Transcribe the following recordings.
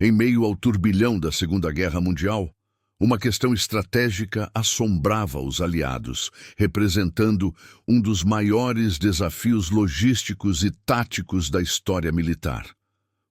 Em meio ao turbilhão da Segunda Guerra Mundial, uma questão estratégica assombrava os aliados, representando um dos maiores desafios logísticos e táticos da história militar.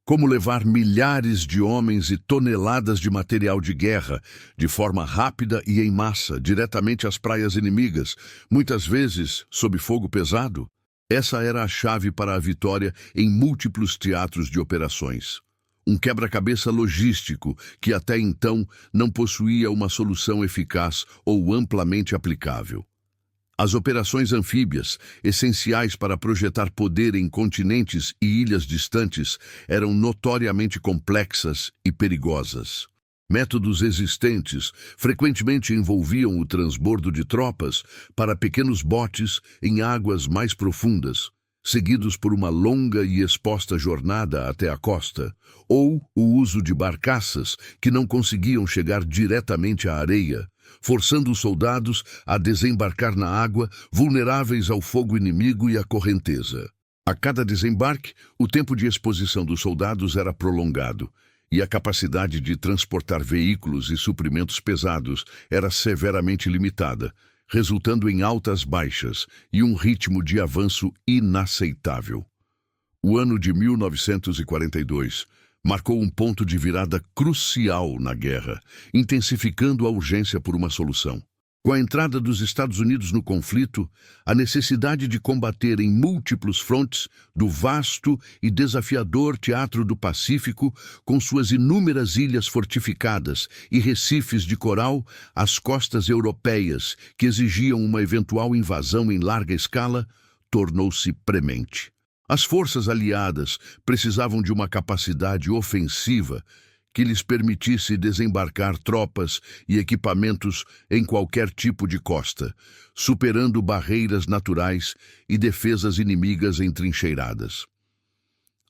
Como levar milhares de homens e toneladas de material de guerra de forma rápida e em massa diretamente às praias inimigas, muitas vezes sob fogo pesado? Essa era a chave para a vitória em múltiplos teatros de operações. Um quebra-cabeça logístico que até então não possuía uma solução eficaz ou amplamente aplicável. As operações anfíbias, essenciais para projetar poder em continentes e ilhas distantes, eram notoriamente complexas e perigosas. Métodos existentes frequentemente envolviam o transbordo de tropas para pequenos botes em águas mais profundas, seguidos por uma longa e exposta jornada até a costa, ou o uso de barcaças que não conseguiam chegar diretamente à areia, forçando os soldados a desembarcar na água, vulneráveis ao fogo inimigo e à correnteza. A cada desembarque, o tempo de exposição dos soldados era prolongado, e a capacidade de transportar veículos e suprimentos pesados era severamente limitada, resultando em altas baixas e um ritmo de avanço inaceitável. O ano de 1942 marcou um ponto de virada crucial na guerra, intensificando a urgência por uma solução. Com a entrada dos Estados Unidos no conflito, a necessidade de combater em múltiplos frontes do vasto e desafiador Teatro do Pacífico, com suas inúmeras ilhas fortificadas e recifes de coral, às costas europeias que exigiam uma eventual invasão em larga escala, tornou-se premente. As forças aliadas precisavam de uma capacidade ofensiva que lhes permitisse desembarcar tropas e equipamentos em qualquer tipo de costa, superando barreiras naturais e defesas inimigas entrincheiradas.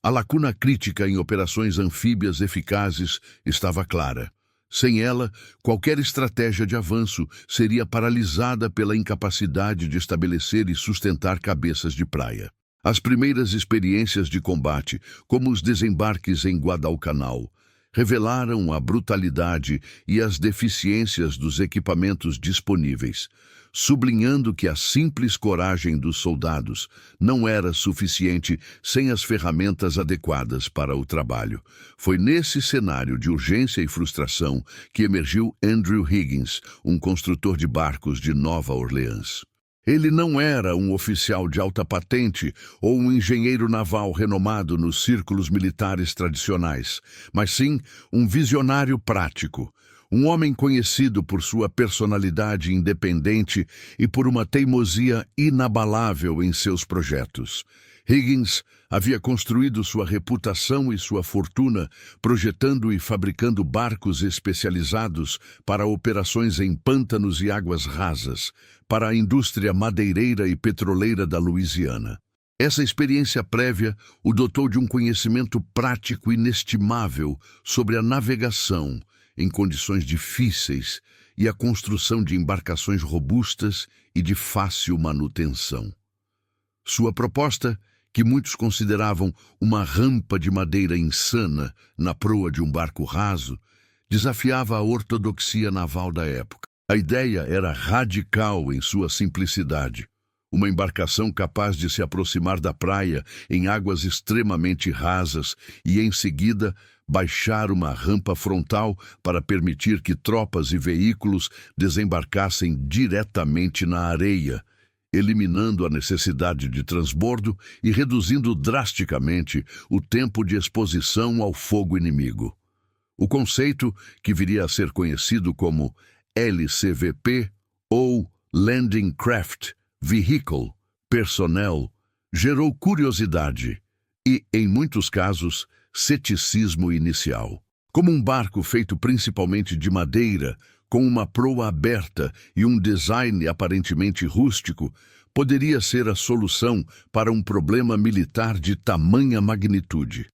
A lacuna crítica em operações anfíbias eficazes estava clara. Sem ela, qualquer estratégia de avanço seria paralisada pela incapacidade de estabelecer e sustentar cabeças de praia. As primeiras experiências de combate, como os desembarques em Guadalcanal, revelaram a brutalidade e as deficiências dos equipamentos disponíveis, sublinhando que a simples coragem dos soldados não era suficiente sem as ferramentas adequadas para o trabalho. Foi nesse cenário de urgência e frustração que emergiu Andrew Higgins, um construtor de barcos de Nova Orleans. Ele não era um oficial de alta patente ou um engenheiro naval renomado nos círculos militares tradicionais, mas sim um visionário prático, um homem conhecido por sua personalidade independente e por uma teimosia inabalável em seus projetos. Higgins havia construído sua reputação e sua fortuna projetando e fabricando barcos especializados para operações em pântanos e águas rasas, para a indústria madeireira e petroleira da Louisiana. Essa experiência prévia o dotou de um conhecimento prático inestimável sobre a navegação em condições difíceis e a construção de embarcações robustas e de fácil manutenção. Sua proposta, que muitos consideravam uma rampa de madeira insana na proa de um barco raso, desafiava a ortodoxia naval da época. A ideia era radical em sua simplicidade. Uma embarcação capaz de se aproximar da praia em águas extremamente rasas e, em seguida, baixar uma rampa frontal para permitir que tropas e veículos desembarcassem diretamente na areia, eliminando a necessidade de transbordo e reduzindo drasticamente o tempo de exposição ao fogo inimigo. O conceito, que viria a ser conhecido como LCVP ou Landing Craft Vehicle Personnel, gerou curiosidade e, em muitos casos, ceticismo inicial. Como um barco feito principalmente de madeira, com uma proa aberta e um design aparentemente rústico, poderia ser a solução para um problema militar de tamanha magnitude.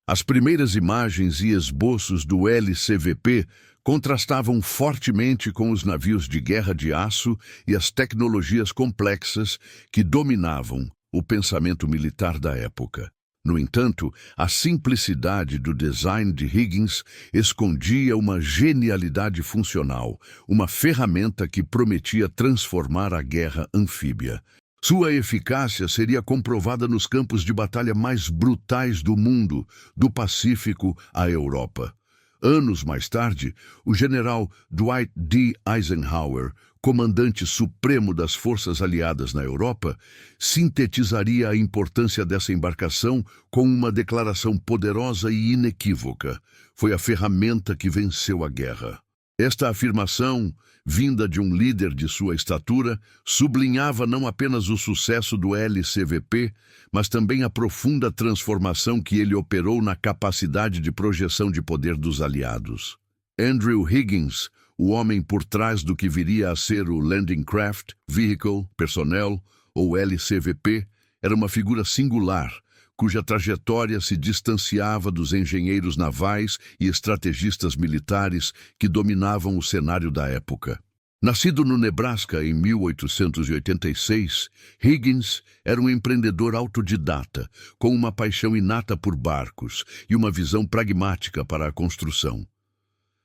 As primeiras imagens e esboços do LCVP contrastavam fortemente com os navios de guerra de aço e as tecnologias complexas que dominavam o pensamento militar da época. No entanto, a simplicidade do design de Higgins escondia uma genialidade funcional, uma ferramenta que prometia transformar a guerra anfíbia. Sua eficácia seria comprovada nos campos de batalha mais brutais do mundo, do Pacífico à Europa. Anos mais tarde, o general Dwight D. Eisenhower, comandante supremo das forças aliadas na Europa, sintetizaria a importância dessa embarcação com uma declaração poderosa e inequívoca. Foi a ferramenta que venceu a guerra. Esta afirmação, vinda de um líder de sua estatura, sublinhava não apenas o sucesso do LCVP, mas também a profunda transformação que ele operou na capacidade de projeção de poder dos aliados. Andrew Higgins, o homem por trás do que viria a ser o Landing Craft Vehicle Personnel, ou LCVP, era uma figura singular, cuja trajetória se distanciava dos engenheiros navais e estrategistas militares que dominavam o cenário da época. Nascido no Nebraska em 1886, Higgins era um empreendedor autodidata, com uma paixão inata por barcos e uma visão pragmática para a construção.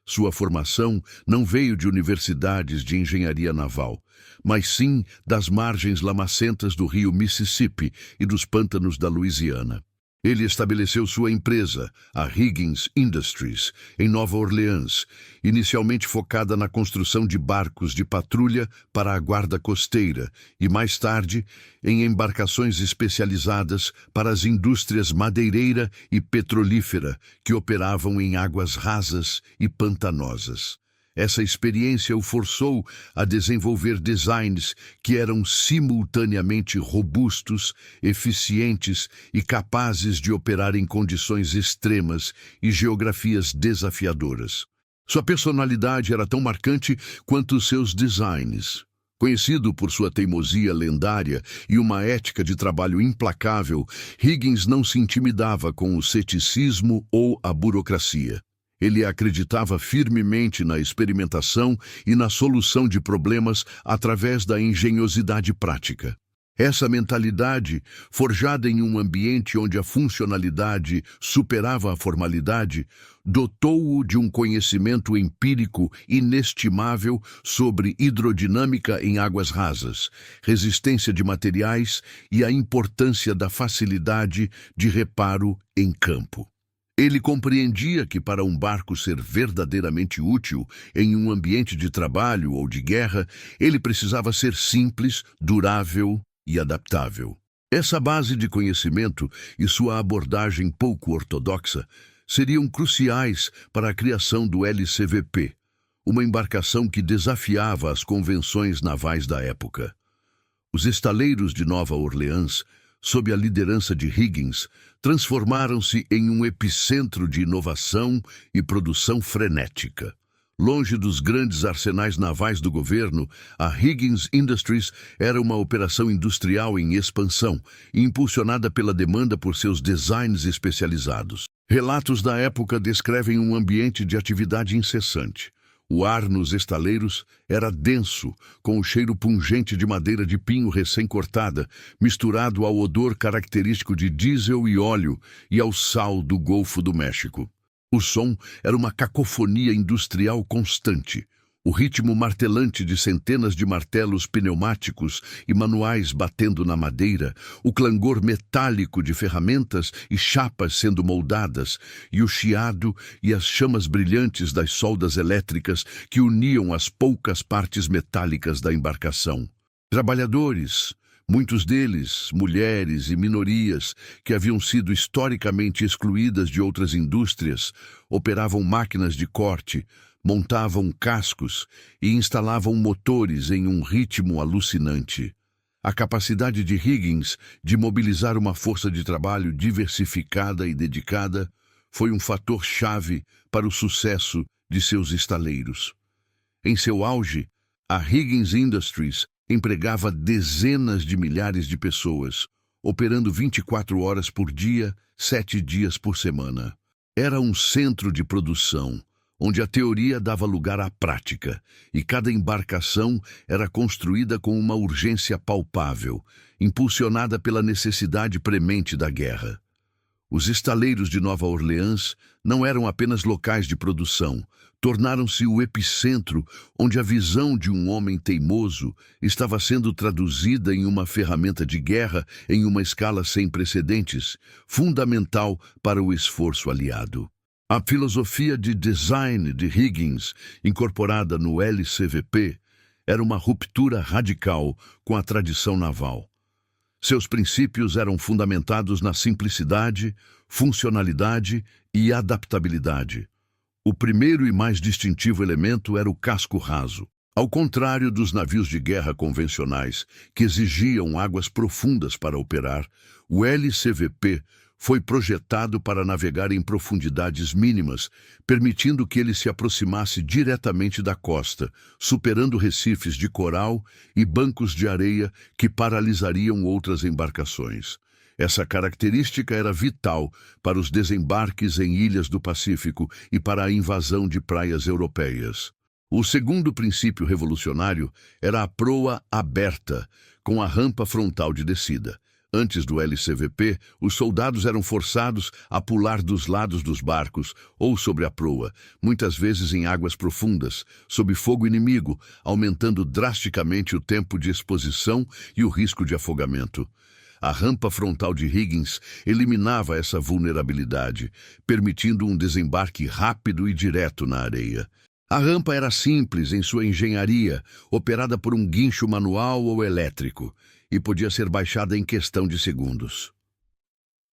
Sua formação não veio de universidades de engenharia naval, mas sim das margens lamacentas do rio Mississippi e dos pântanos da Louisiana. Ele estabeleceu sua empresa, a Higgins Industries, em Nova Orleans, inicialmente focada na construção de barcos de patrulha para a guarda costeira e, mais tarde, em embarcações especializadas para as indústrias madeireira e petrolífera que operavam em águas rasas e pantanosas. Essa experiência o forçou a desenvolver designs que eram simultaneamente robustos, eficientes e capazes de operar em condições extremas e geografias desafiadoras. Sua personalidade era tão marcante quanto os seus designs. Conhecido por sua teimosia lendária e uma ética de trabalho implacável, Higgins não se intimidava com o ceticismo ou a burocracia. Ele acreditava firmemente na experimentação e na solução de problemas através da engenhosidade prática. Essa mentalidade, forjada em um ambiente onde a funcionalidade superava a formalidade, dotou-o de um conhecimento empírico inestimável sobre hidrodinâmica em águas rasas, resistência de materiais e a importância da facilidade de reparo em campo. Ele compreendia que para um barco ser verdadeiramente útil em um ambiente de trabalho ou de guerra, ele precisava ser simples, durável e adaptável. Essa base de conhecimento e sua abordagem pouco ortodoxa seriam cruciais para a criação do LCVP, uma embarcação que desafiava as convenções navais da época. Os estaleiros de Nova Orleans, sob a liderança de Higgins, transformaram-se em um epicentro de inovação e produção frenética. Longe dos grandes arsenais navais do governo, a Higgins Industries era uma operação industrial em expansão, impulsionada pela demanda por seus designs especializados. Relatos da época descrevem um ambiente de atividade incessante. O ar nos estaleiros era denso, com o cheiro pungente de madeira de pinho recém-cortada, misturado ao odor característico de diesel e óleo e ao sal do Golfo do México. O som era uma cacofonia industrial constante. O ritmo martelante de centenas de martelos pneumáticos e manuais batendo na madeira, o clangor metálico de ferramentas e chapas sendo moldadas, e o chiado e as chamas brilhantes das soldas elétricas que uniam as poucas partes metálicas da embarcação. Trabalhadores, muitos deles mulheres e minorias que haviam sido historicamente excluídas de outras indústrias, operavam máquinas de corte, montavam cascos e instalavam motores em um ritmo alucinante. A capacidade de Higgins de mobilizar uma força de trabalho diversificada e dedicada foi um fator-chave para o sucesso de seus estaleiros. Em seu auge, a Higgins Industries empregava dezenas de milhares de pessoas, operando 24 horas por dia, 7 dias por semana. Era um centro de produção, onde a teoria dava lugar à prática, e cada embarcação era construída com uma urgência palpável, impulsionada pela necessidade premente da guerra. Os estaleiros de Nova Orleans não eram apenas locais de produção, tornaram-se o epicentro onde a visão de um homem teimoso estava sendo traduzida em uma ferramenta de guerra em uma escala sem precedentes, fundamental para o esforço aliado. A filosofia de design de Higgins, incorporada no LCVP, era uma ruptura radical com a tradição naval. Seus princípios eram fundamentados na simplicidade, funcionalidade e adaptabilidade. O primeiro e mais distintivo elemento era o casco raso. Ao contrário dos navios de guerra convencionais, que exigiam águas profundas para operar, o LCVP foi projetado para navegar em profundidades mínimas, permitindo que ele se aproximasse diretamente da costa, superando recifes de coral e bancos de areia que paralisariam outras embarcações. Essa característica era vital para os desembarques em ilhas do Pacífico e para a invasão de praias europeias. O segundo princípio revolucionário era a proa aberta, com a rampa frontal de descida. Antes do LCVP, os soldados eram forçados a pular dos lados dos barcos ou sobre a proa, muitas vezes em águas profundas, sob fogo inimigo, aumentando drasticamente o tempo de exposição e o risco de afogamento. A rampa frontal de Higgins eliminava essa vulnerabilidade, permitindo um desembarque rápido e direto na areia. A rampa era simples em sua engenharia, operada por um guincho manual ou elétrico, e podia ser baixada em questão de segundos.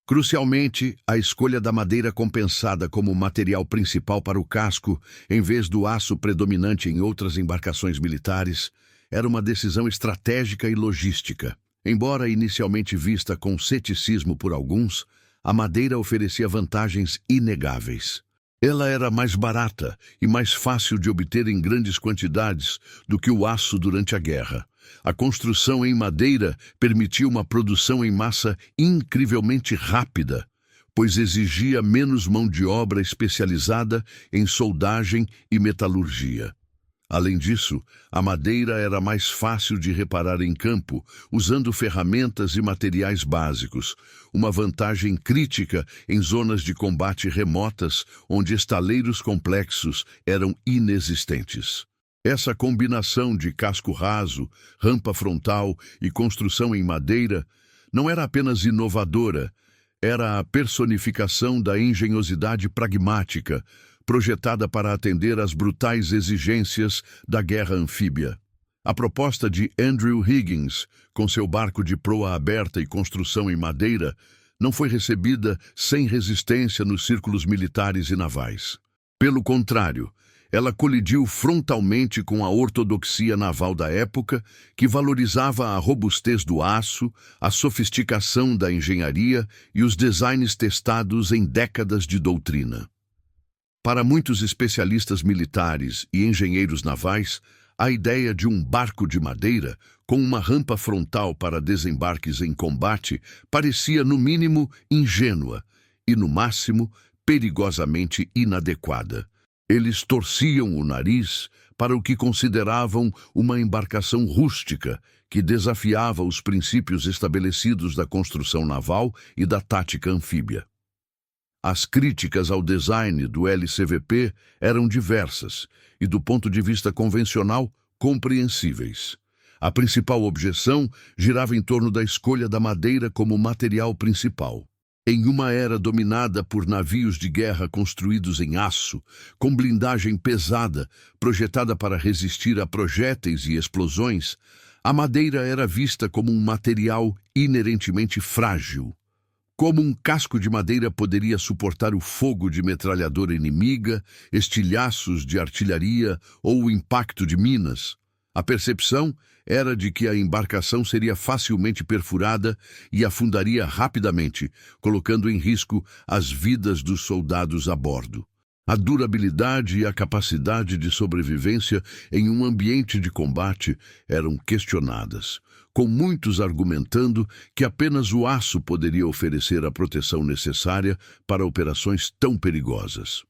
Crucialmente, a escolha da madeira compensada como material principal para o casco, em vez do aço predominante em outras embarcações militares, era uma decisão estratégica e logística. Embora inicialmente vista com ceticismo por alguns, a madeira oferecia vantagens inegáveis. Ela era mais barata e mais fácil de obter em grandes quantidades do que o aço durante a guerra. A construção em madeira permitia uma produção em massa incrivelmente rápida, pois exigia menos mão de obra especializada em soldagem e metalurgia. Além disso, a madeira era mais fácil de reparar em campo, usando ferramentas e materiais básicos, uma vantagem crítica em zonas de combate remotas, onde estaleiros complexos eram inexistentes. Essa combinação de casco raso, rampa frontal e construção em madeira não era apenas inovadora, era a personificação da engenhosidade pragmática, projetada para atender às brutais exigências da guerra anfíbia. A proposta de Andrew Higgins, com seu barco de proa aberta e construção em madeira, não foi recebida sem resistência nos círculos militares e navais. Pelo contrário, ela colidiu frontalmente com a ortodoxia naval da época, que valorizava a robustez do aço, a sofisticação da engenharia e os designs testados em décadas de doutrina. Para muitos especialistas militares e engenheiros navais, a ideia de um barco de madeira, com uma rampa frontal para desembarques em combate, parecia no mínimo ingênua e, no máximo, perigosamente inadequada. Eles torciam o nariz para o que consideravam uma embarcação rústica que desafiava os princípios estabelecidos da construção naval e da tática anfíbia. As críticas ao design do LCVP eram diversas e, do ponto de vista convencional, compreensíveis. A principal objeção girava em torno da escolha da madeira como material principal. Em uma era dominada por navios de guerra construídos em aço, com blindagem pesada, projetada para resistir a projéteis e explosões, a madeira era vista como um material inerentemente frágil. Como um casco de madeira poderia suportar o fogo de metralhadora inimiga, estilhaços de artilharia ou o impacto de minas? A percepção era de que a embarcação seria facilmente perfurada e afundaria rapidamente, colocando em risco as vidas dos soldados a bordo. A durabilidade e a capacidade de sobrevivência em um ambiente de combate eram questionadas, com muitos argumentando que apenas o aço poderia oferecer a proteção necessária para operações tão perigosas.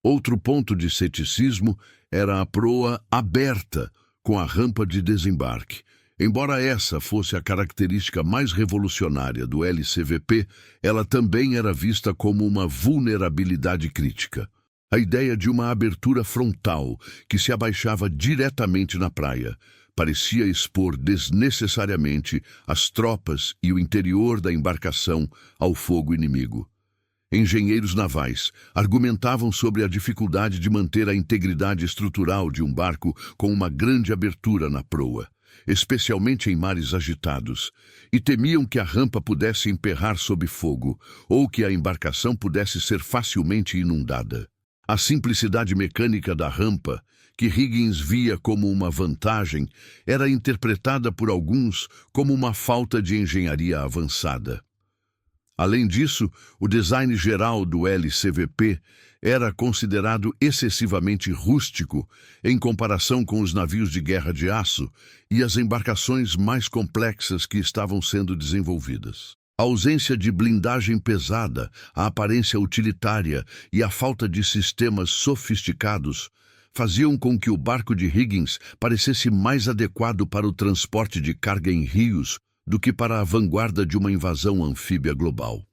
Outro ponto de ceticismo era a proa aberta com a rampa de desembarque. Embora essa fosse a característica mais revolucionária do LCVP, ela também era vista como uma vulnerabilidade crítica. A ideia de uma abertura frontal que se abaixava diretamente na praia parecia expor desnecessariamente as tropas e o interior da embarcação ao fogo inimigo. Engenheiros navais argumentavam sobre a dificuldade de manter a integridade estrutural de um barco com uma grande abertura na proa, especialmente em mares agitados, e temiam que a rampa pudesse emperrar sob fogo ou que a embarcação pudesse ser facilmente inundada. A simplicidade mecânica da rampa, que Higgins via como uma vantagem, era interpretada por alguns como uma falta de engenharia avançada. Além disso, o design geral do LCVP era considerado excessivamente rústico em comparação com os navios de guerra de aço e as embarcações mais complexas que estavam sendo desenvolvidas. A ausência de blindagem pesada, a aparência utilitária e a falta de sistemas sofisticados faziam com que o barco de Higgins parecesse mais adequado para o transporte de carga em rios do que para a vanguarda de uma invasão anfíbia global.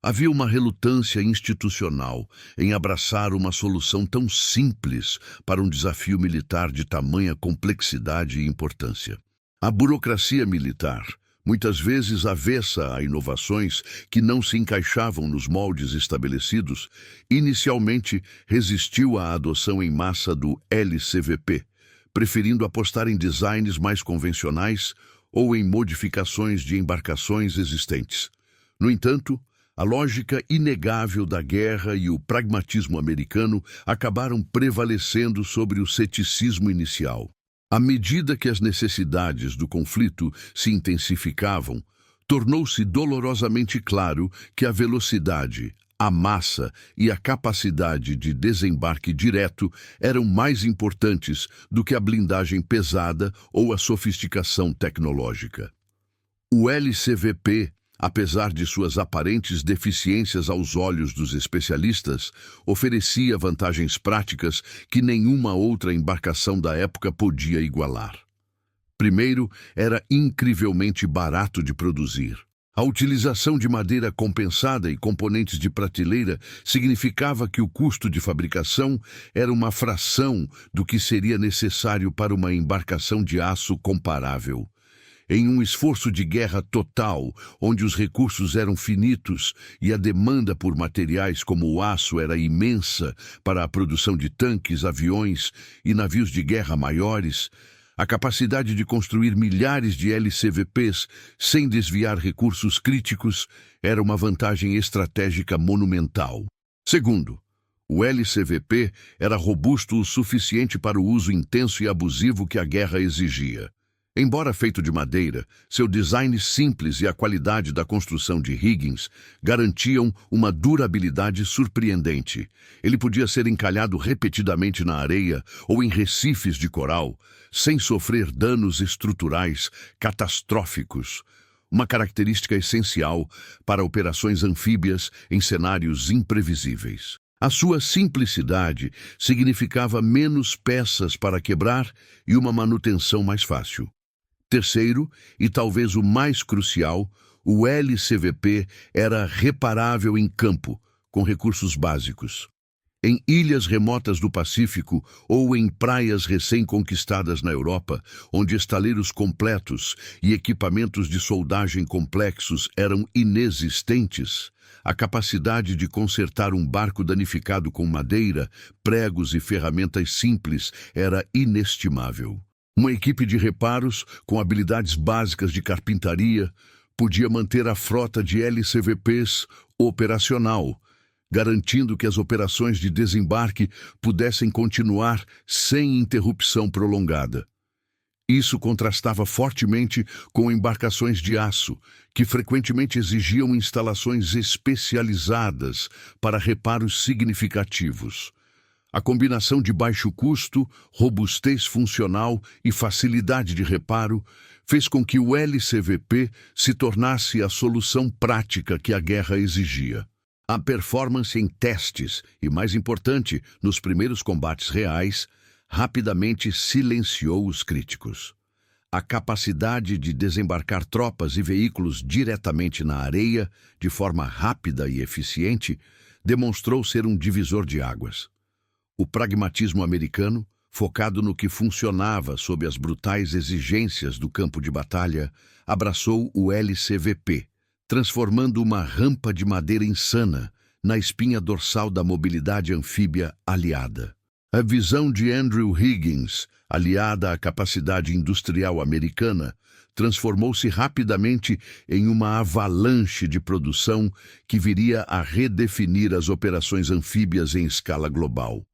Havia uma relutância institucional em abraçar uma solução tão simples para um desafio militar de tamanha complexidade e importância. A burocracia militar, muitas vezes avessa a inovações que não se encaixavam nos moldes estabelecidos, inicialmente resistiu à adoção em massa do LCVP, preferindo apostar em designs mais convencionais ou em modificações de embarcações existentes. No entanto, a lógica inegável da guerra e o pragmatismo americano acabaram prevalecendo sobre o ceticismo inicial. À medida que as necessidades do conflito se intensificavam, tornou-se dolorosamente claro que a velocidade, a massa e a capacidade de desembarque direto eram mais importantes do que a blindagem pesada ou a sofisticação tecnológica. O LCVP, apesar de suas aparentes deficiências aos olhos dos especialistas, oferecia vantagens práticas que nenhuma outra embarcação da época podia igualar. Primeiro, era incrivelmente barato de produzir. A utilização de madeira compensada e componentes de prateleira significava que o custo de fabricação era uma fração do que seria necessário para uma embarcação de aço comparável. Em um esforço de guerra total, onde os recursos eram finitos e a demanda por materiais como o aço era imensa para a produção de tanques, aviões e navios de guerra maiores, a capacidade de construir milhares de LCVPs sem desviar recursos críticos era uma vantagem estratégica monumental. Segundo, o LCVP era robusto o suficiente para o uso intenso e abusivo que a guerra exigia. Embora feito de madeira, seu design simples e a qualidade da construção de Higgins garantiam uma durabilidade surpreendente. Ele podia ser encalhado repetidamente na areia ou em recifes de coral, sem sofrer danos estruturais catastróficos, uma característica essencial para operações anfíbias em cenários imprevisíveis. A sua simplicidade significava menos peças para quebrar e uma manutenção mais fácil. Terceiro, e talvez o mais crucial, o LCVP era reparável em campo, com recursos básicos. Em ilhas remotas do Pacífico ou em praias recém-conquistadas na Europa, onde estaleiros completos e equipamentos de soldagem complexos eram inexistentes, a capacidade de consertar um barco danificado com madeira, pregos e ferramentas simples era inestimável. Uma equipe de reparos, com habilidades básicas de carpintaria, podia manter a frota de LCVPs operacional, garantindo que as operações de desembarque pudessem continuar sem interrupção prolongada. Isso contrastava fortemente com embarcações de aço, que frequentemente exigiam instalações especializadas para reparos significativos. A combinação de baixo custo, robustez funcional e facilidade de reparo fez com que o LCVP se tornasse a solução prática que a guerra exigia. A performance em testes e, mais importante, nos primeiros combates reais, rapidamente silenciou os críticos. A capacidade de desembarcar tropas e veículos diretamente na areia, de forma rápida e eficiente, demonstrou ser um divisor de águas. O pragmatismo americano, focado no que funcionava sob as brutais exigências do campo de batalha, abraçou o LCVP, transformando uma rampa de madeira insana na espinha dorsal da mobilidade anfíbia aliada. A visão de Andrew Higgins, aliada à capacidade industrial americana, transformou-se rapidamente em uma avalanche de produção que viria a redefinir as operações anfíbias em escala global.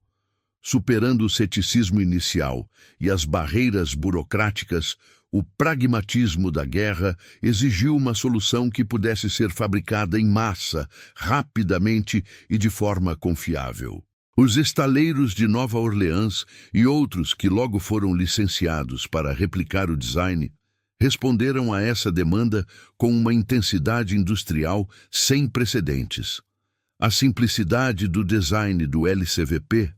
Superando o ceticismo inicial e as barreiras burocráticas, o pragmatismo da guerra exigiu uma solução que pudesse ser fabricada em massa, rapidamente e de forma confiável. Os estaleiros de Nova Orleans e outros que logo foram licenciados para replicar o design responderam a essa demanda com uma intensidade industrial sem precedentes. A simplicidade do design do LCVP,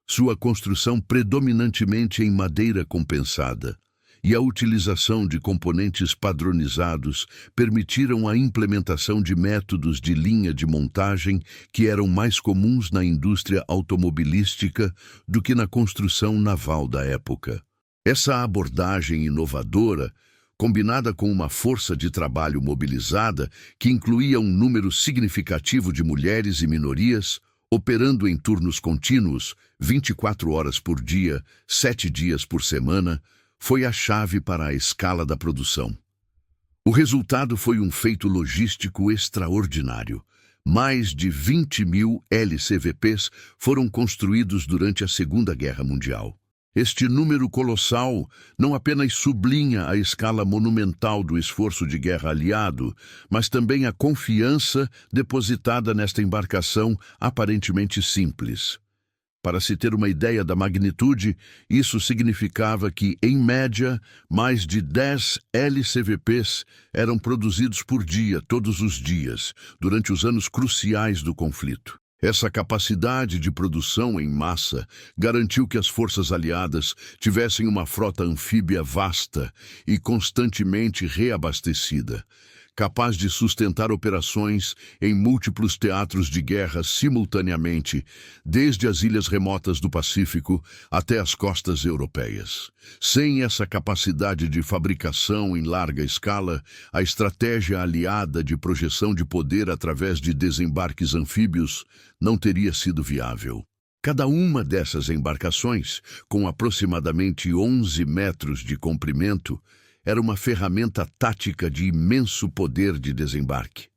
sua construção predominantemente em madeira compensada, e a utilização de componentes padronizados permitiram a implementação de métodos de linha de montagem que eram mais comuns na indústria automobilística do que na construção naval da época. Essa abordagem inovadora, combinada com uma força de trabalho mobilizada que incluía um número significativo de mulheres e minorias, operando em turnos contínuos, 24 horas por dia, 7 dias por semana, foi a chave para a escala da produção. O resultado foi um feito logístico extraordinário. Mais de 20.000 LCVPs foram construídos durante a Segunda Guerra Mundial. Este número colossal não apenas sublinha a escala monumental do esforço de guerra aliado, mas também a confiança depositada nesta embarcação aparentemente simples. Para se ter uma ideia da magnitude, isso significava que, em média, mais de 10 LCVPs eram produzidos por dia, todos os dias, durante os anos cruciais do conflito. Essa capacidade de produção em massa garantiu que as forças aliadas tivessem uma frota anfíbia vasta e constantemente reabastecida, capaz de sustentar operações em múltiplos teatros de guerra simultaneamente, desde as ilhas remotas do Pacífico até as costas europeias. Sem essa capacidade de fabricação em larga escala, a estratégia aliada de projeção de poder através de desembarques anfíbios não teria sido viável. Cada uma dessas embarcações, com aproximadamente 11 metros de comprimento, era uma ferramenta tática de imenso poder de desembarque.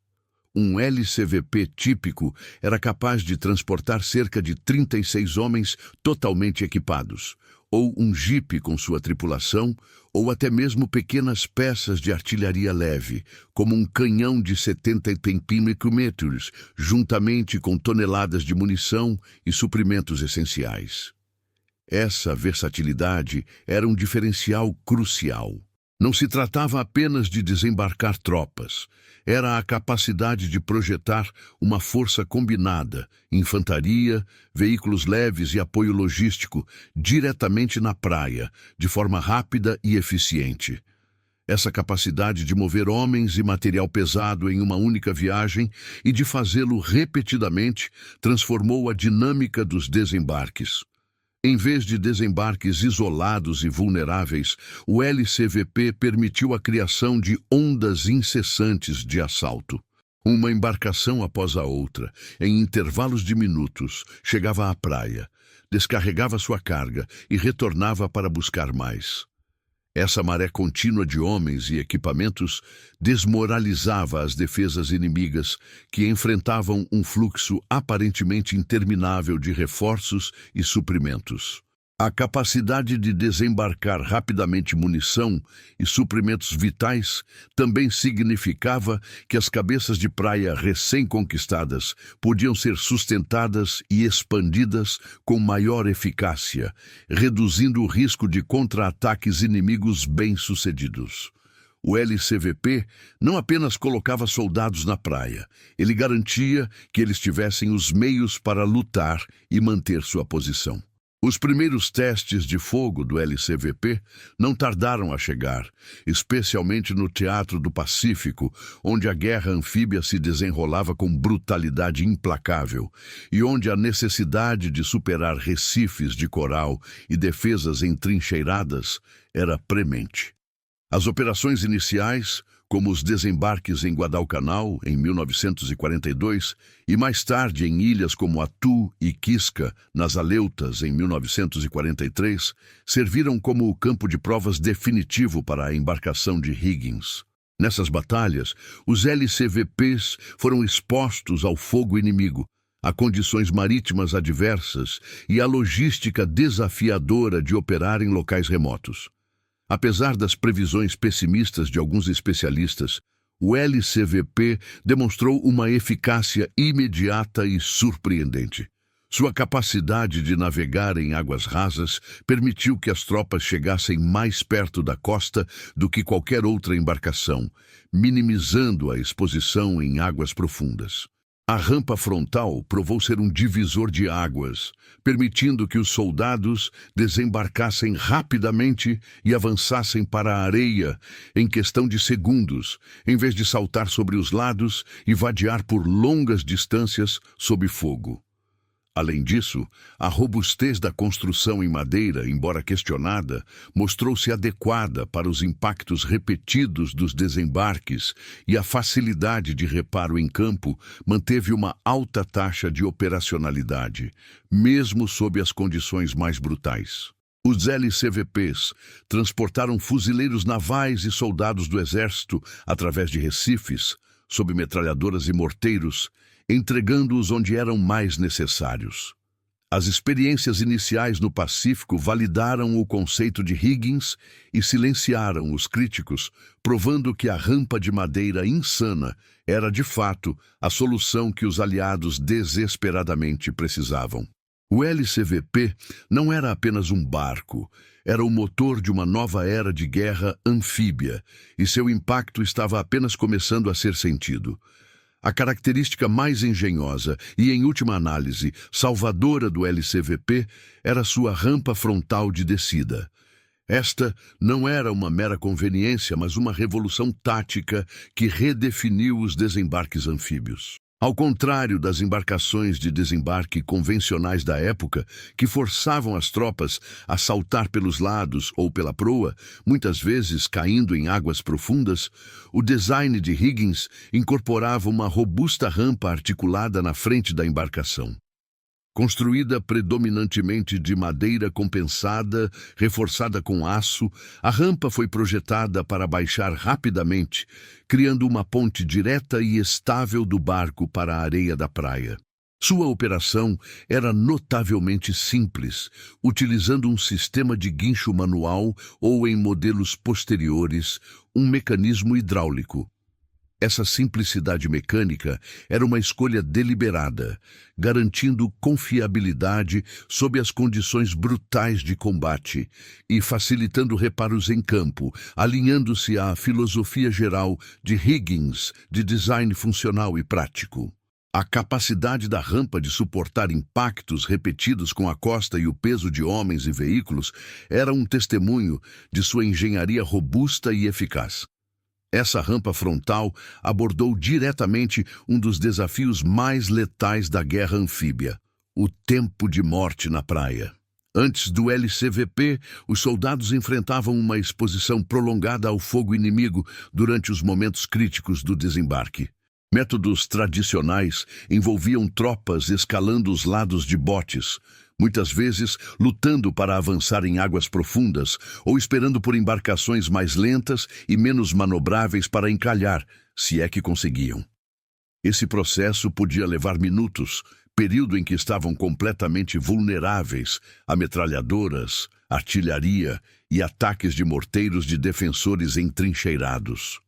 Um LCVP típico era capaz de transportar cerca de 36 homens totalmente equipados, ou um jipe com sua tripulação, ou até mesmo pequenas peças de artilharia leve, como um canhão de 70 centímetros, juntamente com toneladas de munição e suprimentos essenciais. Essa versatilidade era um diferencial crucial. Não se tratava apenas de desembarcar tropas, era a capacidade de projetar uma força combinada, infantaria, veículos leves e apoio logístico diretamente na praia, de forma rápida e eficiente. Essa capacidade de mover homens e material pesado em uma única viagem e de fazê-lo repetidamente transformou a dinâmica dos desembarques. Em vez de desembarques isolados e vulneráveis, o LCVP permitiu a criação de ondas incessantes de assalto. Uma embarcação após a outra, em intervalos de minutos, chegava à praia, descarregava sua carga e retornava para buscar mais. Essa maré contínua de homens e equipamentos desmoralizava as defesas inimigas, que enfrentavam um fluxo aparentemente interminável de reforços e suprimentos. A capacidade de desembarcar rapidamente munição e suprimentos vitais também significava que as cabeças de praia recém-conquistadas podiam ser sustentadas e expandidas com maior eficácia, reduzindo o risco de contra-ataques inimigos bem-sucedidos. O LCVP não apenas colocava soldados na praia, ele garantia que eles tivessem os meios para lutar e manter sua posição. Os primeiros testes de fogo do LCVP não tardaram a chegar, especialmente no Teatro do Pacífico, onde a guerra anfíbia se desenrolava com brutalidade implacável e onde a necessidade de superar recifes de coral e defesas entrincheiradas era premente. As operações iniciais, como os desembarques em Guadalcanal, em 1942, e mais tarde em ilhas como Atu e Quisca, nas Aleutas, em 1943, serviram como o campo de provas definitivo para a embarcação de Higgins. Nessas batalhas, os LCVPs foram expostos ao fogo inimigo, a condições marítimas adversas e à logística desafiadora de operar em locais remotos. Apesar das previsões pessimistas de alguns especialistas, o LCVP demonstrou uma eficácia imediata e surpreendente. Sua capacidade de navegar em águas rasas permitiu que as tropas chegassem mais perto da costa do que qualquer outra embarcação, minimizando a exposição em águas profundas. A rampa frontal provou ser um divisor de águas, permitindo que os soldados desembarcassem rapidamente e avançassem para a areia em questão de segundos, em vez de saltar sobre os lados e vadear por longas distâncias sob fogo. Além disso, a robustez da construção em madeira, embora questionada, mostrou-se adequada para os impactos repetidos dos desembarques e a facilidade de reparo em campo manteve uma alta taxa de operacionalidade, mesmo sob as condições mais brutais. Os LCVPs transportaram fuzileiros navais e soldados do exército através de recifes, sob metralhadoras e morteiros, entregando-os onde eram mais necessários. As experiências iniciais no Pacífico validaram o conceito de Higgins e silenciaram os críticos, provando que a rampa de madeira insana era, de fato, a solução que os aliados desesperadamente precisavam. O LCVP não era apenas um barco, era o motor de uma nova era de guerra anfíbia, e seu impacto estava apenas começando a ser sentido. A característica mais engenhosa e, em última análise, salvadora do LCVP era sua rampa frontal de descida. Esta não era uma mera conveniência, mas uma revolução tática que redefiniu os desembarques anfíbios. Ao contrário das embarcações de desembarque convencionais da época, que forçavam as tropas a saltar pelos lados ou pela proa, muitas vezes caindo em águas profundas, o design de Higgins incorporava uma robusta rampa articulada na frente da embarcação. Construída predominantemente de madeira compensada, reforçada com aço, a rampa foi projetada para baixar rapidamente, criando uma ponte direta e estável do barco para a areia da praia. Sua operação era notavelmente simples, utilizando um sistema de guincho manual ou, em modelos posteriores, um mecanismo hidráulico. Essa simplicidade mecânica era uma escolha deliberada, garantindo confiabilidade sob as condições brutais de combate e facilitando reparos em campo, alinhando-se à filosofia geral de Higgins de design funcional e prático. A capacidade da rampa de suportar impactos repetidos com a costa e o peso de homens e veículos era um testemunho de sua engenharia robusta e eficaz. Essa rampa frontal abordou diretamente um dos desafios mais letais da guerra anfíbia, o tempo de morte na praia. Antes do LCVP, os soldados enfrentavam uma exposição prolongada ao fogo inimigo durante os momentos críticos do desembarque. Métodos tradicionais envolviam tropas escalando os lados de botes, muitas vezes lutando para avançar em águas profundas ou esperando por embarcações mais lentas e menos manobráveis para encalhar, se é que conseguiam. Esse processo podia levar minutos, período em que estavam completamente vulneráveis a metralhadoras, artilharia e ataques de morteiros de defensores entrincheirados.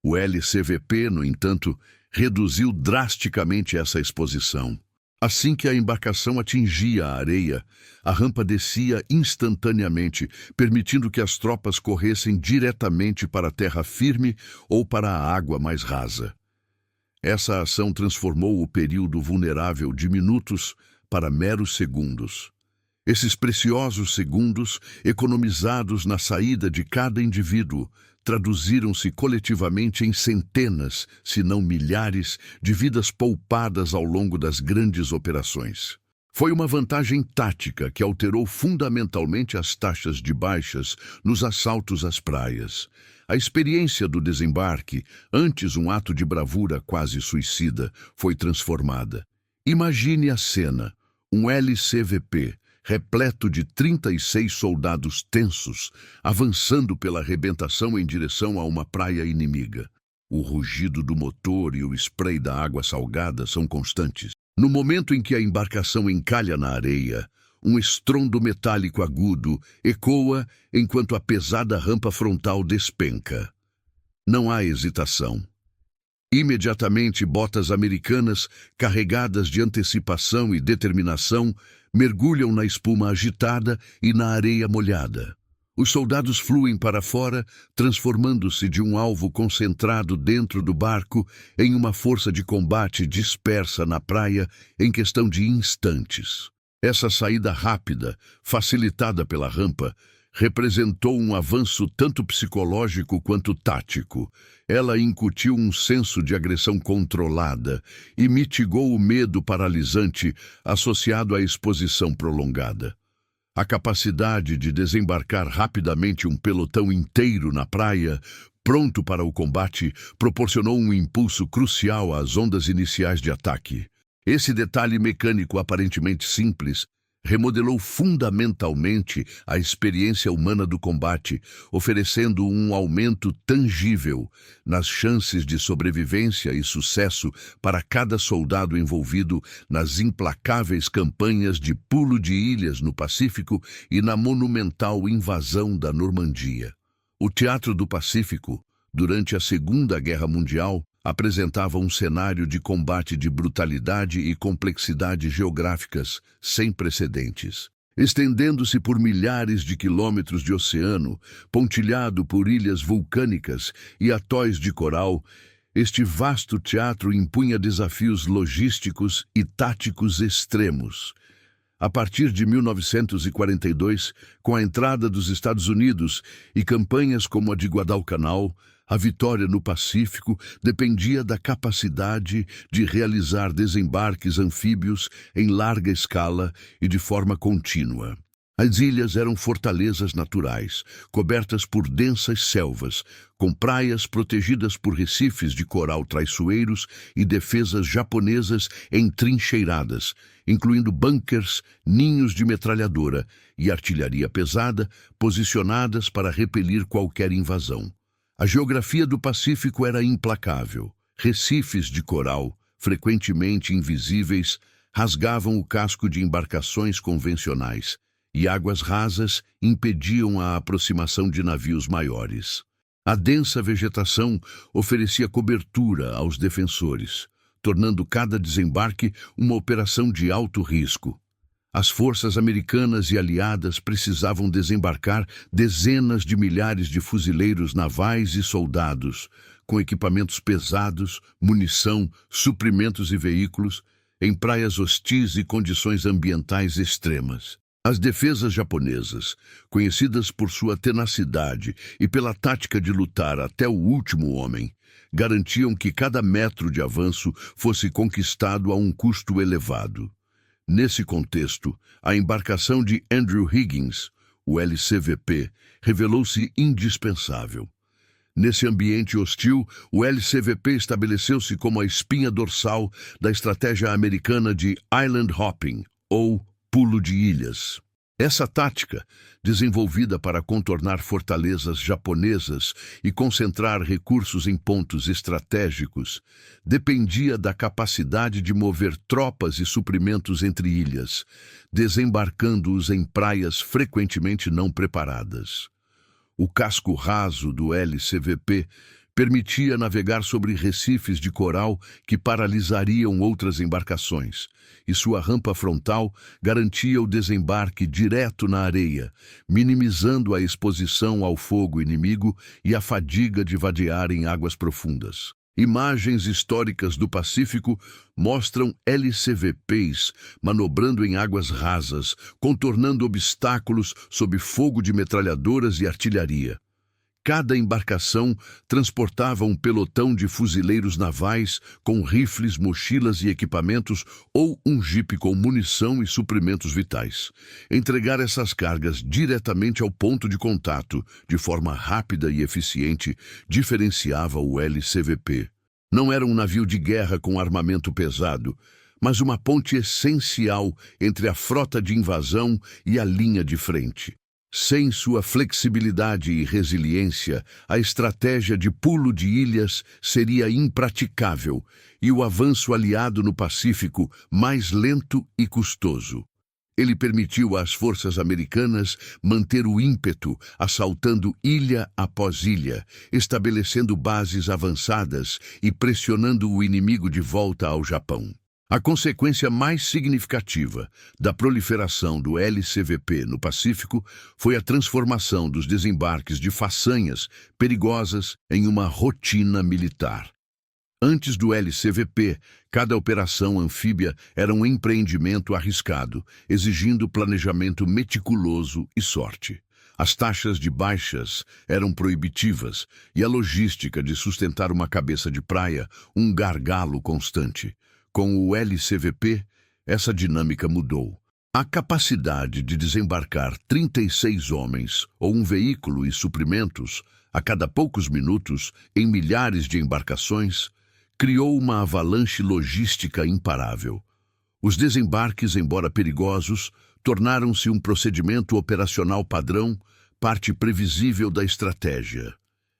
O LCVP, no entanto, reduziu drasticamente essa exposição. Assim que a embarcação atingia a areia, a rampa descia instantaneamente, permitindo que as tropas corressem diretamente para a terra firme ou para a água mais rasa. Essa ação transformou o período vulnerável de minutos para meros segundos. Esses preciosos segundos, economizados na saída de cada indivíduo, traduziram-se coletivamente em centenas, se não milhares, de vidas poupadas ao longo das grandes operações. Foi uma vantagem tática que alterou fundamentalmente as taxas de baixas nos assaltos às praias. A experiência do desembarque, antes um ato de bravura quase suicida, foi transformada. Imagine a cena: um LCVP, repleto de 36 soldados tensos, avançando pela arrebentação em direção a uma praia inimiga. O rugido do motor e o spray da água salgada são constantes. No momento em que a embarcação encalha na areia, um estrondo metálico agudo ecoa enquanto a pesada rampa frontal despenca. Não há hesitação. Imediatamente, botas americanas, carregadas de antecipação e determinação, mergulham na espuma agitada e na areia molhada. Os soldados fluem para fora, transformando-se de um alvo concentrado dentro do barco em uma força de combate dispersa na praia em questão de instantes. Essa saída rápida, facilitada pela rampa, representou um avanço tanto psicológico quanto tático. Ela incutiu um senso de agressão controlada e mitigou o medo paralisante associado à exposição prolongada. A capacidade de desembarcar rapidamente um pelotão inteiro na praia, pronto para o combate, proporcionou um impulso crucial às ondas iniciais de ataque. Esse detalhe mecânico aparentemente simples remodelou fundamentalmente a experiência humana do combate, oferecendo um aumento tangível nas chances de sobrevivência e sucesso para cada soldado envolvido nas implacáveis campanhas de pulo de ilhas no Pacífico e na monumental invasão da Normandia. O Teatro do Pacífico, durante a Segunda Guerra Mundial, apresentava um cenário de combate de brutalidade e complexidade geográficas sem precedentes. Estendendo-se por milhares de quilômetros de oceano, pontilhado por ilhas vulcânicas e atóis de coral, este vasto teatro impunha desafios logísticos e táticos extremos. A partir de 1942, com a entrada dos Estados Unidos e campanhas como a de Guadalcanal, a vitória no Pacífico dependia da capacidade de realizar desembarques anfíbios em larga escala e de forma contínua. As ilhas eram fortalezas naturais, cobertas por densas selvas, com praias protegidas por recifes de coral traiçoeiros e defesas japonesas entrincheiradas, incluindo bunkers, ninhos de metralhadora e artilharia pesada posicionadas para repelir qualquer invasão. A geografia do Pacífico era implacável. Recifes de coral, frequentemente invisíveis, rasgavam o casco de embarcações convencionais, e águas rasas impediam a aproximação de navios maiores. A densa vegetação oferecia cobertura aos defensores, tornando cada desembarque uma operação de alto risco. As forças americanas e aliadas precisavam desembarcar dezenas de milhares de fuzileiros navais e soldados, com equipamentos pesados, munição, suprimentos e veículos, em praias hostis e condições ambientais extremas. As defesas japonesas, conhecidas por sua tenacidade e pela tática de lutar até o último homem, garantiam que cada metro de avanço fosse conquistado a um custo elevado. Nesse contexto, a embarcação de Andrew Higgins, o LCVP, revelou-se indispensável. Nesse ambiente hostil, o LCVP estabeleceu-se como a espinha dorsal da estratégia americana de island hopping, ou pulo de ilhas. Essa tática, desenvolvida para contornar fortalezas japonesas e concentrar recursos em pontos estratégicos, dependia da capacidade de mover tropas e suprimentos entre ilhas, desembarcando-os em praias frequentemente não preparadas. O casco raso do LCVP permitia navegar sobre recifes de coral que paralisariam outras embarcações, e sua rampa frontal garantia o desembarque direto na areia, minimizando a exposição ao fogo inimigo e a fadiga de vadear em águas profundas. Imagens históricas do Pacífico mostram LCVPs manobrando em águas rasas, contornando obstáculos sob fogo de metralhadoras e artilharia. Cada embarcação transportava um pelotão de fuzileiros navais com rifles, mochilas e equipamentos ou um jipe com munição e suprimentos vitais. Entregar essas cargas diretamente ao ponto de contato, de forma rápida e eficiente, diferenciava o LCVP. Não era um navio de guerra com armamento pesado, mas uma ponte essencial entre a frota de invasão e a linha de frente. Sem sua flexibilidade e resiliência, a estratégia de pulo de ilhas seria impraticável e o avanço aliado no Pacífico mais lento e custoso. Ele permitiu às forças americanas manter o ímpeto, assaltando ilha após ilha, estabelecendo bases avançadas e pressionando o inimigo de volta ao Japão. A consequência mais significativa da proliferação do LCVP no Pacífico foi a transformação dos desembarques de façanhas perigosas em uma rotina militar. Antes do LCVP, cada operação anfíbia era um empreendimento arriscado, exigindo planejamento meticuloso e sorte. As taxas de baixas eram proibitivas e a logística de sustentar uma cabeça de praia um gargalo constante. Com o LCVP, essa dinâmica mudou. A capacidade de desembarcar 36 homens ou um veículo e suprimentos a cada poucos minutos em milhares de embarcações criou uma avalanche logística imparável. Os desembarques, embora perigosos, tornaram-se um procedimento operacional padrão, parte previsível da estratégia.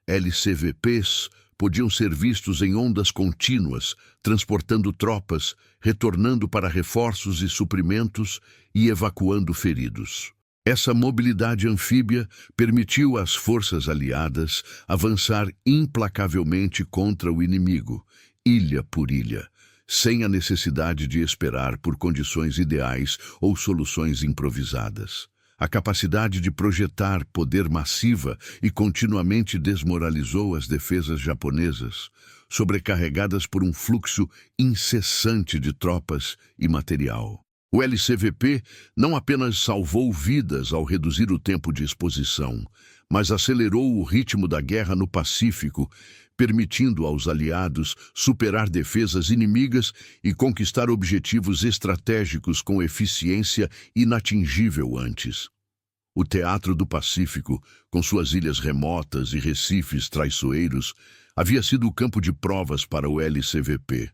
LCVPs podiam ser vistos em ondas contínuas, transportando tropas, retornando para reforços e suprimentos e evacuando feridos. Essa mobilidade anfíbia permitiu às forças aliadas avançar implacavelmente contra o inimigo, ilha por ilha, sem a necessidade de esperar por condições ideais ou soluções improvisadas. A capacidade de projetar poder massiva e continuamente desmoralizou as defesas japonesas, sobrecarregadas por um fluxo incessante de tropas e material. O LCVP não apenas salvou vidas ao reduzir o tempo de exposição, mas acelerou o ritmo da guerra no Pacífico, permitindo aos aliados superar defesas inimigas e conquistar objetivos estratégicos com eficiência inatingível antes. O Teatro do Pacífico, com suas ilhas remotas e recifes traiçoeiros, havia sido o campo de provas para o LCVP.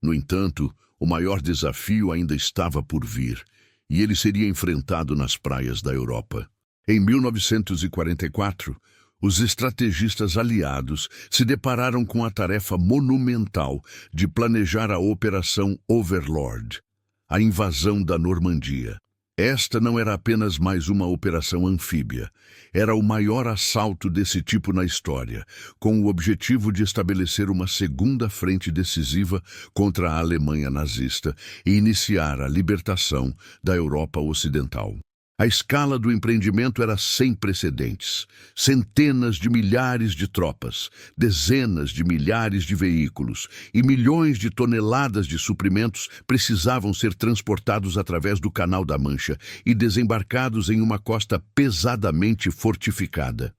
No entanto, o maior desafio ainda estava por vir, e ele seria enfrentado nas praias da Europa. Em 1944, os estrategistas aliados se depararam com a tarefa monumental de planejar a Operação Overlord, a invasão da Normandia. Esta não era apenas mais uma operação anfíbia, era o maior assalto desse tipo na história, com o objetivo de estabelecer uma segunda frente decisiva contra a Alemanha nazista e iniciar a libertação da Europa Ocidental. A escala do empreendimento era sem precedentes. Centenas de milhares de tropas, dezenas de milhares de veículos e milhões de toneladas de suprimentos precisavam ser transportados através do Canal da Mancha e desembarcados em uma costa pesadamente fortificada.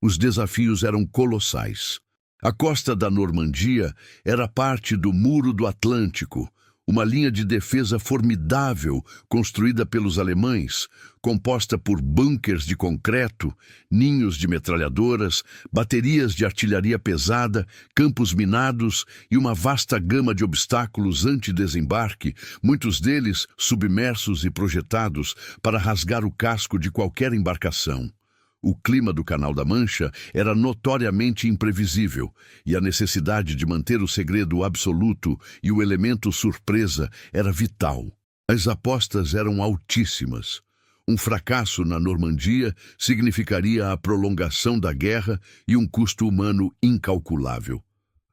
Os desafios eram colossais. A costa da Normandia era parte do Muro do Atlântico, uma linha de defesa formidável construída pelos alemães, composta por bunkers de concreto, ninhos de metralhadoras, baterias de artilharia pesada, campos minados e uma vasta gama de obstáculos anti-desembarque, muitos deles submersos e projetados para rasgar o casco de qualquer embarcação. O clima do Canal da Mancha era notoriamente imprevisível e a necessidade de manter o segredo absoluto e o elemento surpresa era vital. As apostas eram altíssimas. Um fracasso na Normandia significaria a prolongação da guerra e um custo humano incalculável.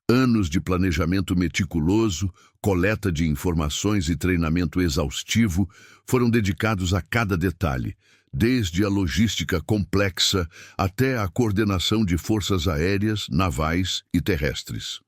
Anos de planejamento meticuloso, coleta de informações e treinamento exaustivo foram dedicados a cada detalhe, desde a logística complexa até a coordenação de forças aéreas, navais e terrestres.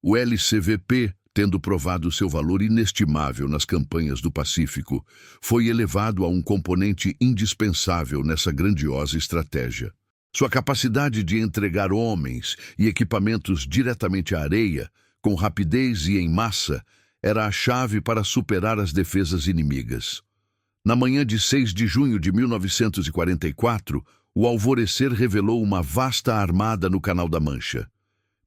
O LCVP, tendo provado seu valor inestimável nas campanhas do Pacífico, foi elevado a um componente indispensável nessa grandiosa estratégia. Sua capacidade de entregar homens e equipamentos diretamente à areia, com rapidez e em massa, era a chave para superar as defesas inimigas. Na manhã de 6 de junho de 1944, o alvorecer revelou uma vasta armada no Canal da Mancha.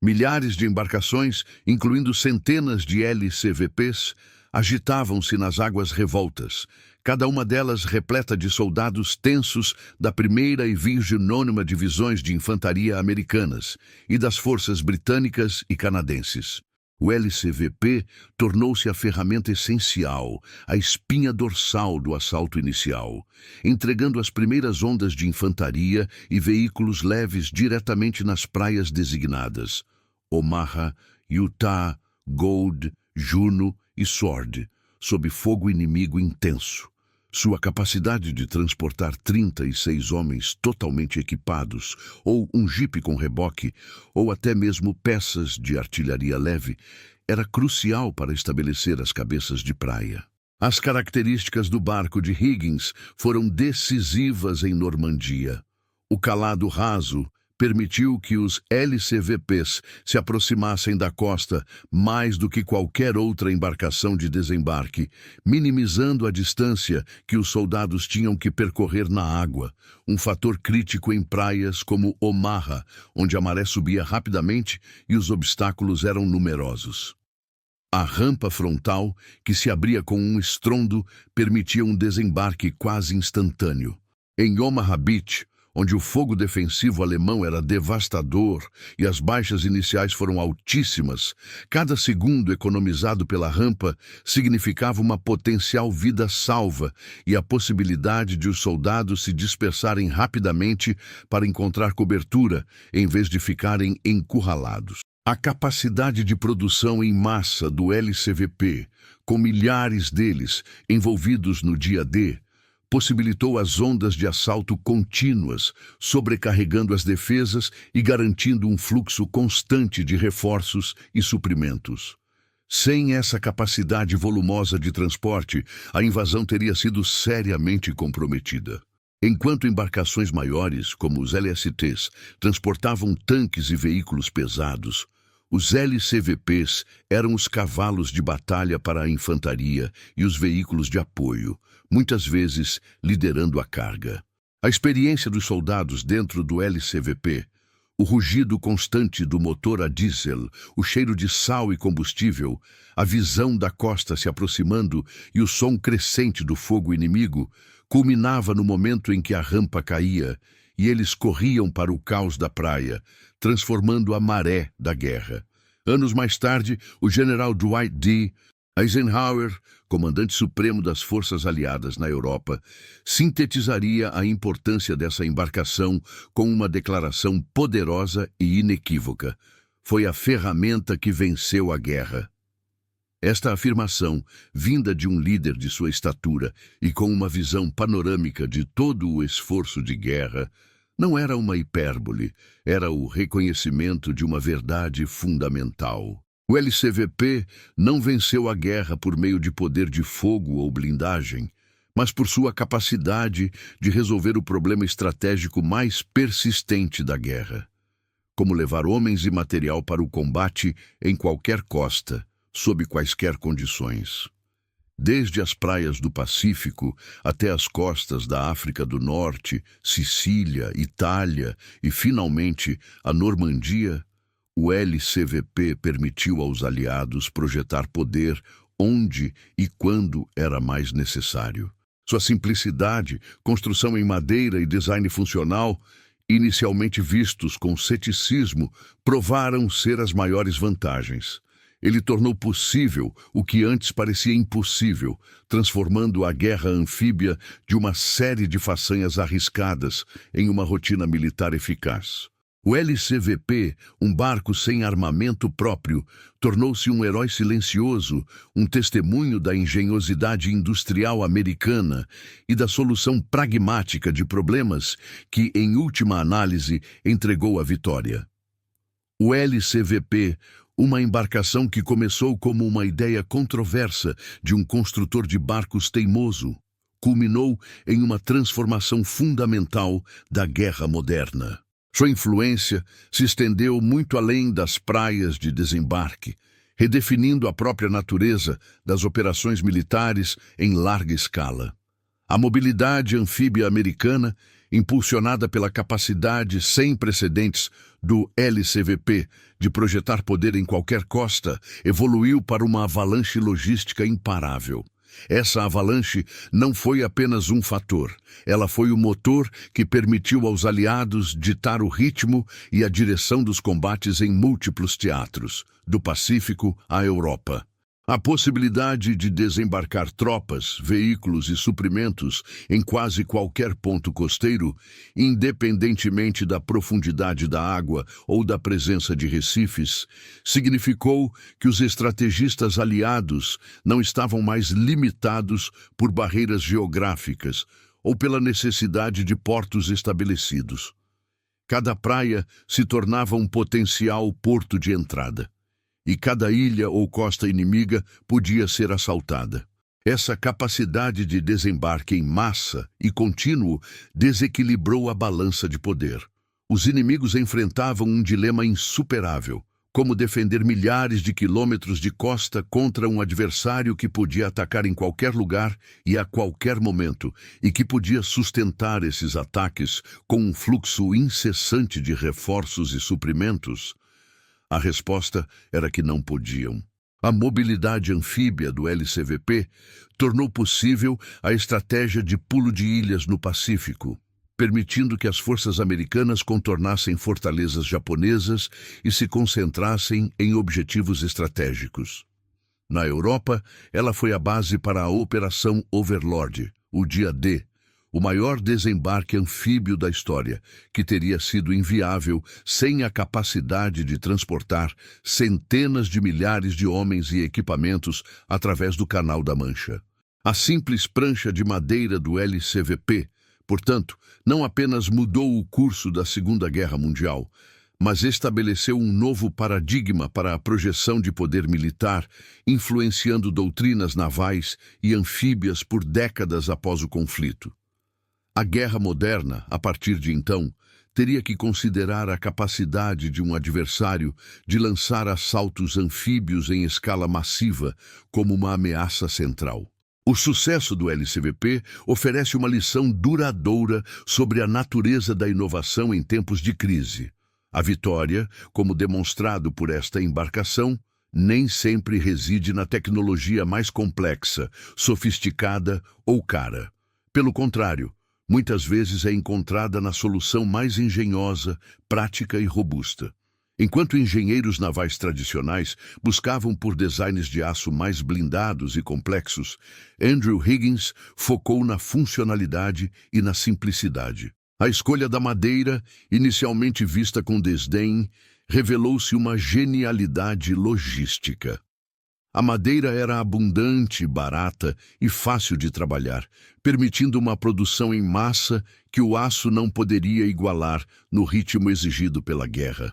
Milhares de embarcações, incluindo centenas de LCVPs, agitavam-se nas águas revoltas, cada uma delas repleta de soldados tensos da 1ª e 29ª Divisões de Infantaria Americanas e das forças britânicas e canadenses. O LCVP tornou-se a ferramenta essencial, a espinha dorsal do assalto inicial, entregando as primeiras ondas de infantaria e veículos leves diretamente nas praias designadas: Omaha, Utah, Gold, Juno e Sword, sob fogo inimigo intenso. Sua capacidade de transportar 36 homens totalmente equipados, ou um jipe com reboque, ou até mesmo peças de artilharia leve, era crucial para estabelecer as cabeças de praia. As características do barco de Higgins foram decisivas em Normandia. O calado raso permitiu que os LCVPs se aproximassem da costa mais do que qualquer outra embarcação de desembarque, minimizando a distância que os soldados tinham que percorrer na água, um fator crítico em praias como Omaha, onde a maré subia rapidamente e os obstáculos eram numerosos. A rampa frontal, que se abria com um estrondo, permitia um desembarque quase instantâneo. Em Omaha Beach, onde o fogo defensivo alemão era devastador e as baixas iniciais foram altíssimas, cada segundo economizado pela rampa significava uma potencial vida salva e a possibilidade de os soldados se dispersarem rapidamente para encontrar cobertura, em vez de ficarem encurralados. A capacidade de produção em massa do LCVP, com milhares deles envolvidos no dia D, possibilitou as ondas de assalto contínuas, sobrecarregando as defesas e garantindo um fluxo constante de reforços e suprimentos. Sem essa capacidade volumosa de transporte, a invasão teria sido seriamente comprometida. Enquanto embarcações maiores, como os LSTs, transportavam tanques e veículos pesados, os LCVPs eram os cavalos de batalha para a infantaria e os veículos de apoio, muitas vezes liderando a carga. A experiência dos soldados dentro do LCVP, o rugido constante do motor a diesel, o cheiro de sal e combustível, a visão da costa se aproximando e o som crescente do fogo inimigo, culminava no momento em que a rampa caía e eles corriam para o caos da praia, transformando a maré da guerra. Anos mais tarde, o general Dwight D. Eisenhower, comandante supremo das forças aliadas na Europa, sintetizaria a importância dessa embarcação com uma declaração poderosa e inequívoca: foi a ferramenta que venceu a guerra. Esta afirmação, vinda de um líder de sua estatura e com uma visão panorâmica de todo o esforço de guerra, não era uma hipérbole, era o reconhecimento de uma verdade fundamental. O LCVP não venceu a guerra por meio de poder de fogo ou blindagem, mas por sua capacidade de resolver o problema estratégico mais persistente da guerra: como levar homens e material para o combate em qualquer costa, sob quaisquer condições. Desde as praias do Pacífico até as costas da África do Norte, Sicília, Itália e, finalmente, a Normandia, o LCVP permitiu aos aliados projetar poder onde e quando era mais necessário. Sua simplicidade, construção em madeira e design funcional, inicialmente vistos com ceticismo, provaram ser as maiores vantagens. Ele tornou possível o que antes parecia impossível, transformando a guerra anfíbia de uma série de façanhas arriscadas em uma rotina militar eficaz. O LCVP, um barco sem armamento próprio, tornou-se um herói silencioso, um testemunho da engenhosidade industrial americana e da solução pragmática de problemas que, em última análise, entregou a vitória. O LCVP, Uma embarcação que começou como uma ideia controversa de um construtor de barcos teimoso, culminou em uma transformação fundamental da guerra moderna. Sua influência se estendeu muito além das praias de desembarque, redefinindo a própria natureza das operações militares em larga escala. A mobilidade anfíbia americana, impulsionada pela capacidade sem precedentes do LCVP de projetar poder em qualquer costa, evoluiu para uma avalanche logística imparável. Essa avalanche não foi apenas um fator, ela foi o motor que permitiu aos aliados ditar o ritmo e a direção dos combates em múltiplos teatros, do Pacífico à Europa. A possibilidade de desembarcar tropas, veículos e suprimentos em quase qualquer ponto costeiro, independentemente da profundidade da água ou da presença de recifes, significou que os estrategistas aliados não estavam mais limitados por barreiras geográficas ou pela necessidade de portos estabelecidos. Cada praia se tornava um potencial porto de entrada, e cada ilha ou costa inimiga podia ser assaltada. Essa capacidade de desembarque em massa e contínuo desequilibrou a balança de poder. Os inimigos enfrentavam um dilema insuperável: como defender milhares de quilômetros de costa contra um adversário que podia atacar em qualquer lugar e a qualquer momento, e que podia sustentar esses ataques com um fluxo incessante de reforços e suprimentos. A resposta era que não podiam. A mobilidade anfíbia do LCVP tornou possível a estratégia de pulo de ilhas no Pacífico, permitindo que as forças americanas contornassem fortalezas japonesas e se concentrassem em objetivos estratégicos. Na Europa, ela foi a base para a Operação Overlord, o Dia D, o maior desembarque anfíbio da história, que teria sido inviável sem a capacidade de transportar centenas de milhares de homens e equipamentos através do Canal da Mancha. A simples prancha de madeira do LCVP, portanto, não apenas mudou o curso da Segunda Guerra Mundial, mas estabeleceu um novo paradigma para a projeção de poder militar, influenciando doutrinas navais e anfíbias por décadas após o conflito. A guerra moderna, a partir de então, teria que considerar a capacidade de um adversário de lançar assaltos anfíbios em escala massiva como uma ameaça central. O sucesso do LCVP oferece uma lição duradoura sobre a natureza da inovação em tempos de crise. A vitória, como demonstrado por esta embarcação, nem sempre reside na tecnologia mais complexa, sofisticada ou cara. Pelo contrário, muitas vezes é encontrada na solução mais engenhosa, prática e robusta. Enquanto engenheiros navais tradicionais buscavam por designs de aço mais blindados e complexos, Andrew Higgins focou na funcionalidade e na simplicidade. A escolha da madeira, inicialmente vista com desdém, revelou-se uma genialidade logística. A madeira era abundante, barata e fácil de trabalhar, permitindo uma produção em massa que o aço não poderia igualar no ritmo exigido pela guerra.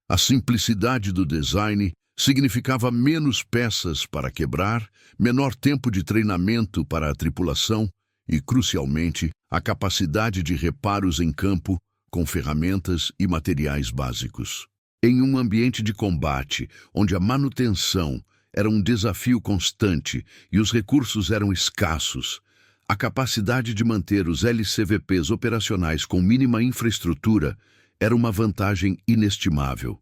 A simplicidade do design significava menos peças para quebrar, menor tempo de treinamento para a tripulação e, crucialmente, a capacidade de reparos em campo com ferramentas e materiais básicos. Em um ambiente de combate, onde a manutenção era um desafio constante e os recursos eram escassos, a capacidade de manter os LCVPs operacionais com mínima infraestrutura era uma vantagem inestimável.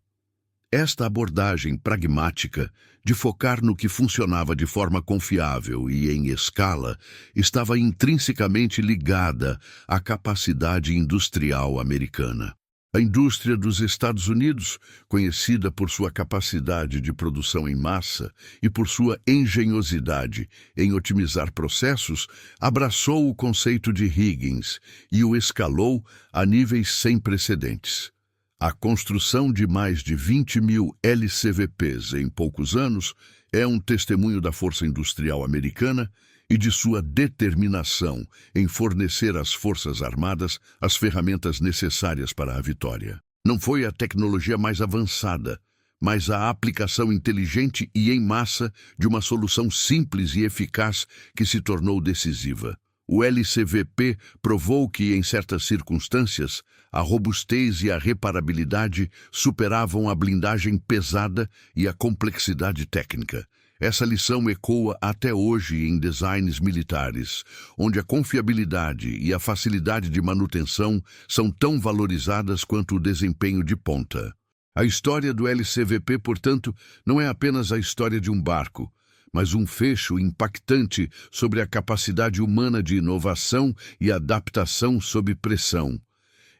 Esta abordagem pragmática, de focar no que funcionava de forma confiável e em escala, estava intrinsecamente ligada à capacidade industrial americana. A indústria dos Estados Unidos, conhecida por sua capacidade de produção em massa e por sua engenhosidade em otimizar processos, abraçou o conceito de Higgins e o escalou a níveis sem precedentes. A construção de mais de 20.000 LCVPs em poucos anos é um testemunho da força industrial americana e de sua determinação em fornecer às Forças Armadas as ferramentas necessárias para a vitória. Não foi a tecnologia mais avançada, mas a aplicação inteligente e em massa de uma solução simples e eficaz que se tornou decisiva. O LCVP provou que, em certas circunstâncias, a robustez e a reparabilidade superavam a blindagem pesada e a complexidade técnica. Essa lição ecoa até hoje em designs militares, onde a confiabilidade e a facilidade de manutenção são tão valorizadas quanto o desempenho de ponta. A história do LCVP, portanto, não é apenas a história de um barco, mas um fecho impactante sobre a capacidade humana de inovação e adaptação sob pressão.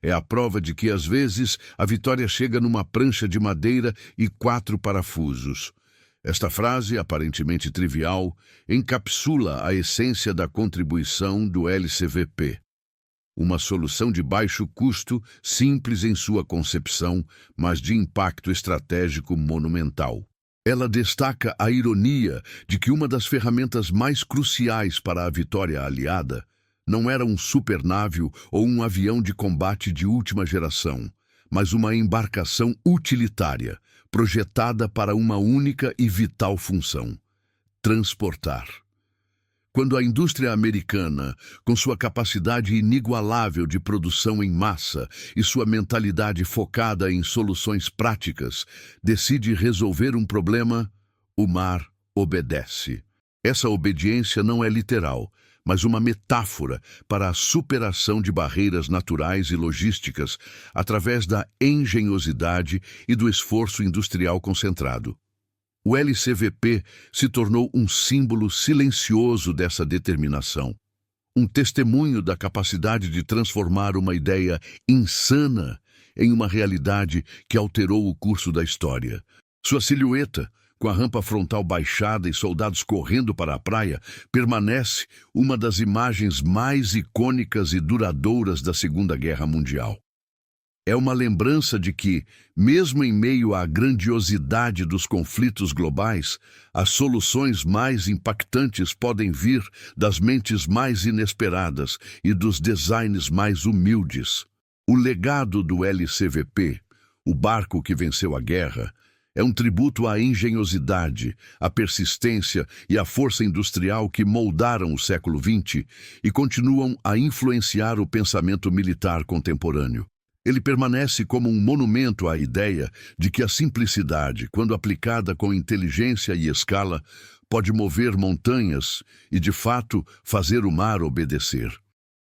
É a prova de que, às vezes, a vitória chega numa prancha de madeira e 4 parafusos. Esta frase, aparentemente trivial, encapsula a essência da contribuição do LCVP. Uma solução de baixo custo, simples em sua concepção, mas de impacto estratégico monumental. Ela destaca a ironia de que uma das ferramentas mais cruciais para a vitória aliada não era um supernavio ou um avião de combate de última geração, mas uma embarcação utilitária, projetada para uma única e vital função: transportar. Quando a indústria americana, com sua capacidade inigualável de produção em massa e sua mentalidade focada em soluções práticas, decide resolver um problema, o mar obedece. Essa obediência não é literal, mas uma metáfora para a superação de barreiras naturais e logísticas através da engenhosidade e do esforço industrial concentrado. O LCVP se tornou um símbolo silencioso dessa determinação, um testemunho da capacidade de transformar uma ideia insana em uma realidade que alterou o curso da história. Sua silhueta, com a rampa frontal baixada e soldados correndo para a praia, permanece uma das imagens mais icônicas e duradouras da Segunda Guerra Mundial. É uma lembrança de que, mesmo em meio à grandiosidade dos conflitos globais, as soluções mais impactantes podem vir das mentes mais inesperadas e dos designs mais humildes. O legado do LCVP, o barco que venceu a guerra, é um tributo à engenhosidade, à persistência e à força industrial que moldaram o século XX e continuam a influenciar o pensamento militar contemporâneo. Ele permanece como um monumento à ideia de que a simplicidade, quando aplicada com inteligência e escala, pode mover montanhas e, de fato, fazer o mar obedecer.